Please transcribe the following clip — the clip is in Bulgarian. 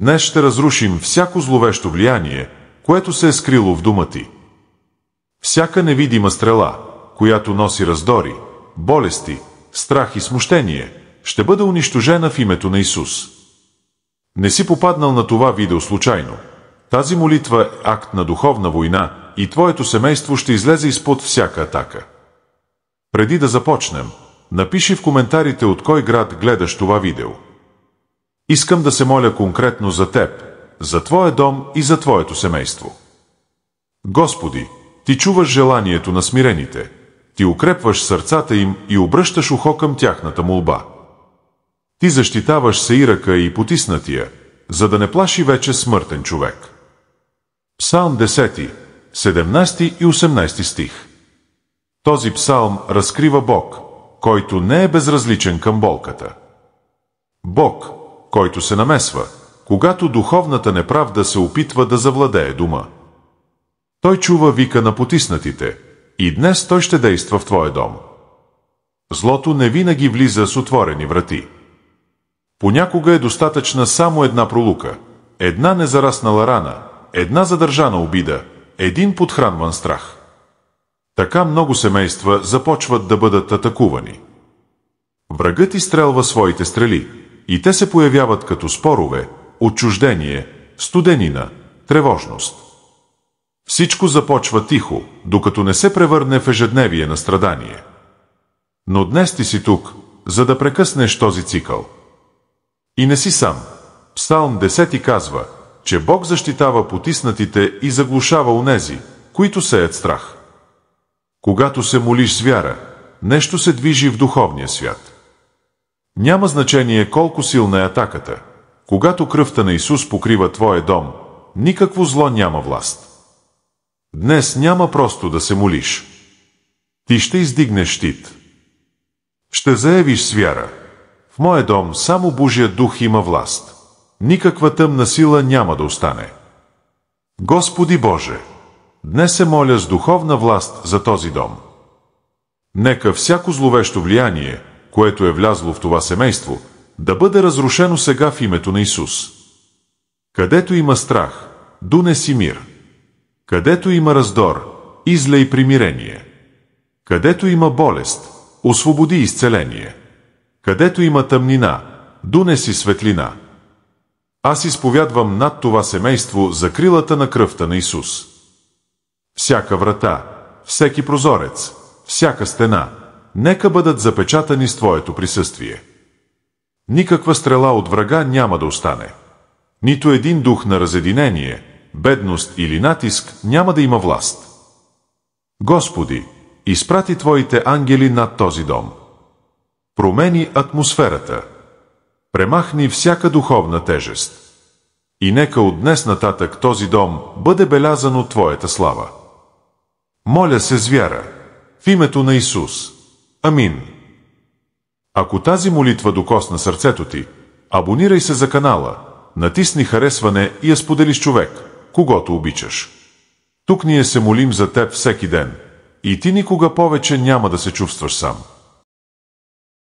Днес ще разрушим всяко зловещо влияние, което се е скрило в дома ти. Всяка невидима стрела, която носи раздори, болести, страх и смущение, ще бъде унищожена в името на Исус. Не си попаднал на това видео случайно. Тази молитва е акт на духовна война и твоето семейство ще излезе изпод всяка атака. Преди да започнем, напиши в коментарите от кой град гледаш това видео. Искам да се моля конкретно за теб, за твоя дом и за твоето семейство. Господи, ти чуваш желанието на смирените, ти укрепваш сърцата им и обръщаш ухо към тяхната молба. Ти защитаваш сеирака и потиснатия, за да не плаши вече смъртен човек. Псалм 10, 17 и 18 стих. Този псалм разкрива Бог, който не е безразличен към болката. Бог, който се намесва, когато духовната неправда се опитва да завладее дома. Той чува вика на потиснатите и днес той ще действа в твоя дом. Злото не винаги влиза с отворени врати. Понякога е достатъчна само една пролука, една незараснала рана, една задържана обида, един подхранван страх. Така много семейства започват да бъдат атакувани. Врагът изстрелва своите стрели и те се появяват като спорове, отчуждение, студенина, тревожност. Всичко започва тихо, докато не се превърне в ежедневие на страдание. Но днес ти си тук, за да прекъснеш този цикъл. И не си сам. Псалм 10 казва, че Бог защитава потиснатите и заглушава онези, които сеят страх. Когато се молиш с вяра, нещо се движи в духовния свят. Няма значение колко силна е атаката. Когато кръвта на Исус покрива твоя дом, никакво зло няма власт. Днес няма просто да се молиш. Ти ще издигнеш щит. Ще заявиш с вяра. В моя дом само Божия дух има власт. Никаква тъмна сила няма да остане. Господи Боже, днес се моля с духовна власт за този дом. Нека всяко зловещо влияние, което е влязло в това семейство, да бъде разрушено сега в името на Исус. Където има страх, донеси мир. Където има раздор, излей примирение. Където има болест, освободи изцеление. Където има тъмнина, донеси светлина. Аз изповядвам над това семейство закрилата на кръвта на Исус. Всяка врата, всеки прозорец, всяка стена, нека бъдат запечатани с Твоето присъствие. Никаква стрела от врага няма да остане. Нито един дух на разединение, бедност или натиск няма да има власт. Господи, изпрати Твоите ангели над този дом. Промени атмосферата. Премахни всяка духовна тежест. И нека от днес нататък този дом бъде белязан от Твоята слава. Моля се с вяра, в името на Исус. Амин. Ако тази молитва докосна сърцето ти, абонирай се за канала, натисни харесване и я сподели с човек, когото обичаш. Тук ние се молим за теб всеки ден и ти никога повече няма да се чувстваш сам.